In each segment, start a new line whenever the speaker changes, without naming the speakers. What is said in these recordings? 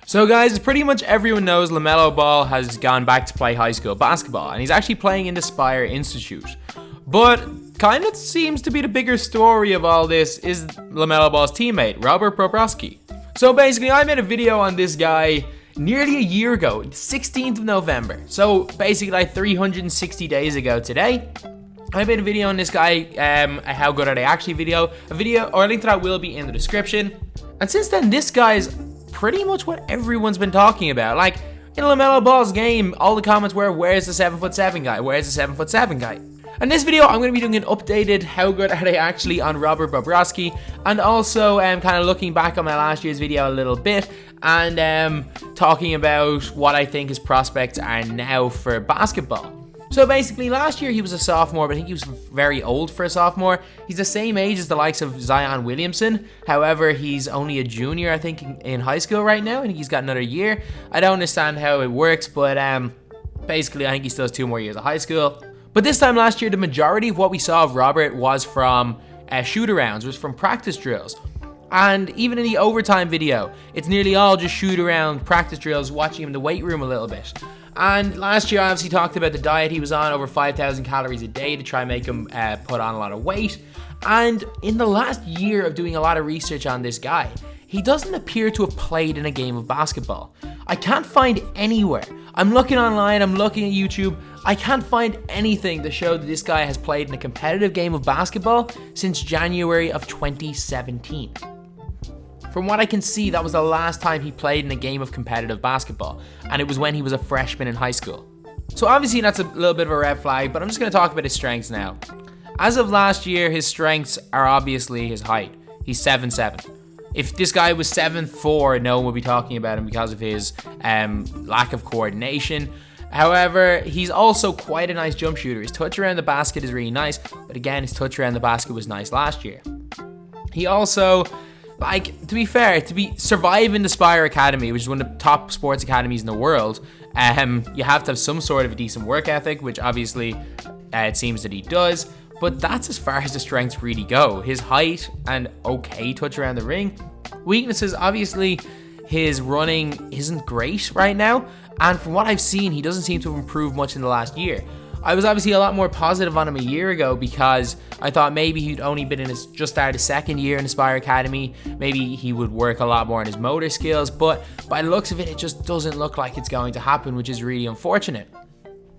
So guys, pretty much everyone knows LaMelo Ball has gone back to play high school basketball, and he's actually playing in the Spire Institute. But kind of seems to be the bigger story of all this is LaMelo Ball's teammate, Robert Bobroczky. So basically, I made a video on this guy nearly a year ago, 16th of November. So basically like 360 days ago today. I made a video on this guy, a how good are they actually video. A link to that will be in the description. And since then, this guy's pretty much what everyone's been talking about. Like, in LaMelo Ball's game, all the comments were, where's the 7'7" guy? Where's the 7'7" guy? In this video, I'm going to be doing an updated how good are they actually on Robert Bobroczky, and also kind of looking back on my last year's video a little bit, and talking about what I think his prospects are now for basketball. So basically, last year he was a sophomore, but I think he was very old for a sophomore. He's the same age as the likes of Zion Williamson. However, he's only a junior, I think, in high school right now. I think he's got another year. I don't understand how it works, but basically, I think he still has 2 more years of high school. But this time last year, the majority of what we saw of Robert was from shoot-arounds, was from practice drills. And even in the overtime video, it's nearly all just shoot-around practice drills, watching him in the weight room a little bit. And last year, I obviously talked about the diet he was on, over 5,000 calories a day to try and make him put on a lot of weight. And in the last year of doing a lot of research on this guy, he doesn't appear to have played in a game of basketball. I can't find anywhere. I'm looking online, I'm looking at YouTube, I can't find anything to show that this guy has played in a competitive game of basketball since January of 2017. From what I can see, that was the last time he played in a game of competitive basketball, and it was when he was a freshman in high school. So obviously that's a little bit of a red flag, but I'm just going to talk about his strengths now. As of last year, his strengths are obviously his height. He's 7'7". If this guy was 7'4", no one would be talking about him because of his lack of coordination. However, he's also quite a nice jump shooter. His touch around the basket is really nice, but again, his touch around the basket was nice last year. He also, like, to be fair, survive in the Spire Academy, which is one of the top sports academies in the world, you have to have some sort of a decent work ethic, which obviously it seems that he does. But that's as far as the strengths really go. His height and okay touch around the ring. Weaknesses, obviously, his running isn't great right now. And from what I've seen, he doesn't seem to have improved much in the last year. I was obviously a lot more positive on him a year ago because I thought maybe he'd only been in just started his second year in the Spire Academy. Maybe he would work a lot more on his motor skills. But by the looks of it, it just doesn't look like it's going to happen, which is really unfortunate.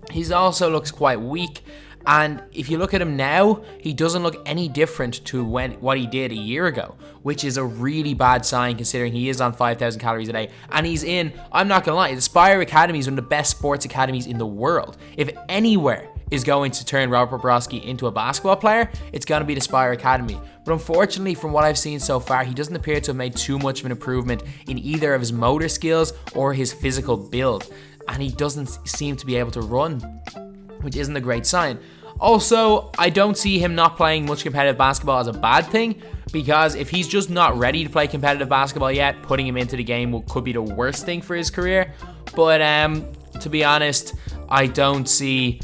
He also looks quite weak. And if you look at him now, he doesn't look any different to what he did a year ago, which is a really bad sign considering he is on 5,000 calories a day. And he's in, I'm not gonna lie, the Spire Academy is one of the best sports academies in the world. If anywhere is going to turn Robert Bobroczky into a basketball player, it's gonna be the Spire Academy. But unfortunately, from what I've seen so far, he doesn't appear to have made too much of an improvement in either of his motor skills or his physical build. And he doesn't seem to be able to run, which isn't a great sign. Also, I don't see him not playing much competitive basketball as a bad thing, because if he's just not ready to play competitive basketball yet, putting him into the game could be the worst thing for his career. But to be honest, I definitely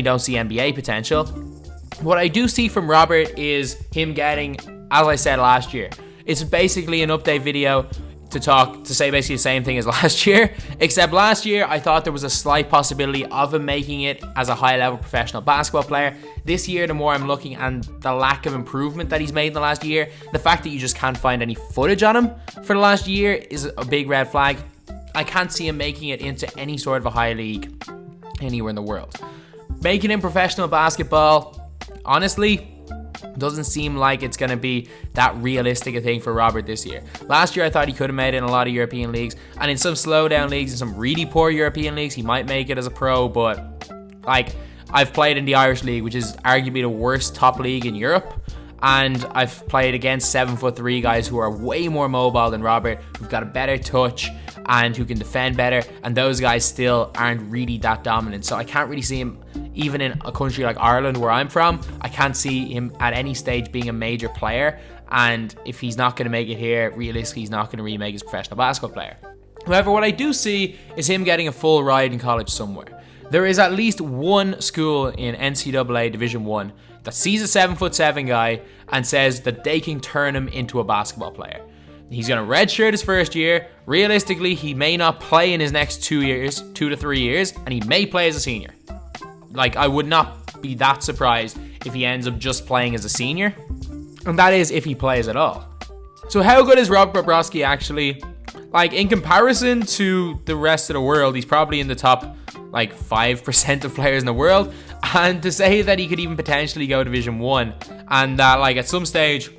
don't see NBA potential. What I do see from Robert is him getting, as I said last year, it's basically an update video to say basically the same thing as last year, except last year I thought there was a slight possibility of him making it as a high-level professional basketball player. This year, the more I'm looking and the lack of improvement that he's made in the last year, the fact that you just can't find any footage on him for the last year is a big red flag. I can't see him making it into any sort of a high league anywhere in the world. Making him professional basketball, honestly, doesn't seem like it's going to be that realistic a thing for Robert this year. Last year, I thought he could have made it in a lot of European leagues, and in some slow-down leagues, in some really poor European leagues, he might make it as a pro, but like, I've played in the Irish League, which is arguably the worst top league in Europe, and I've played against 7'3" guys who are way more mobile than Robert, who've got a better touch, and who can defend better, and those guys still aren't really that dominant. So I can't really see him, even in a country like Ireland where I'm from, I can't see him at any stage being a major player. And if he's not going to make it here, realistically, he's not going to really make his professional basketball player. However, what I do see is him getting a full ride in college somewhere. There is at least one school in NCAA Division 1 that sees a 7'7" guy and says that they can turn him into a basketball player. He's going to redshirt his first year. Realistically, he may not play in his next 2 years, 2 to 3 years, and he may play as a senior. Like, I would not be that surprised if he ends up just playing as a senior. And that is if he plays at all. So how good is Robert Bobroczky actually? Like, in comparison to the rest of the world, he's probably in the top, like, 5% of players in the world. And to say that he could even potentially go Division 1, and that, like, at some stage,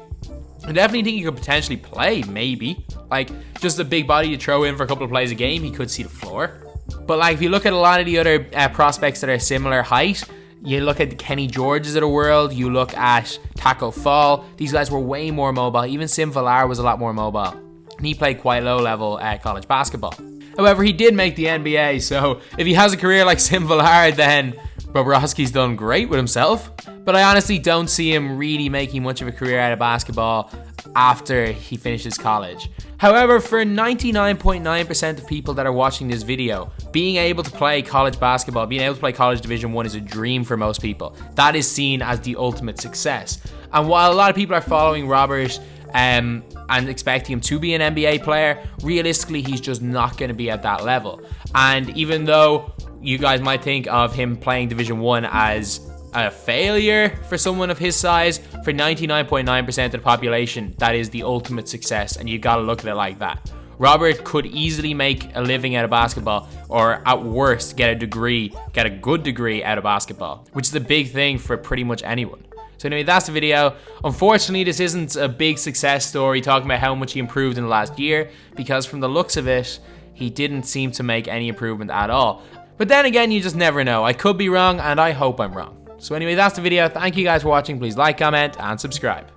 I definitely think he could potentially play, maybe. Like, just a big body to throw in for a couple of plays a game, he could see the floor. But, like, if you look at a lot of the other prospects that are similar height, you look at the Kenny Georges of the world, you look at Taco Fall, these guys were way more mobile. Even Sim Villar was a lot more mobile. And he played quite low level college basketball. However, he did make the NBA, so if he has a career like Sim Villar, then Bobroczky's done great with himself. But I honestly don't see him really making much of a career out of basketball after he finishes college. However, for 99.9% of people that are watching this video, being able to play college basketball, being able to play college Division 1 is a dream for most people. That is seen as the ultimate success. And while a lot of people are following Robert and expecting him to be an NBA player, realistically, he's just not going to be at that level. And even though you guys might think of him playing Division 1 as a failure for someone of his size, for 99.9% of the population, that is the ultimate success, and you gotta look at it like that. Robert could easily make a living out of basketball, or at worst get a good degree out of basketball, which is a big thing for pretty much anyone. So anyway, that's the video. Unfortunately, this isn't a big success story talking about how much he improved in the last year, because from the looks of it, he didn't seem to make any improvement at all. But then again, you just never know. I could be wrong, and I hope I'm wrong. So anyway, that's the video. Thank you guys for watching. Please like, comment, and subscribe.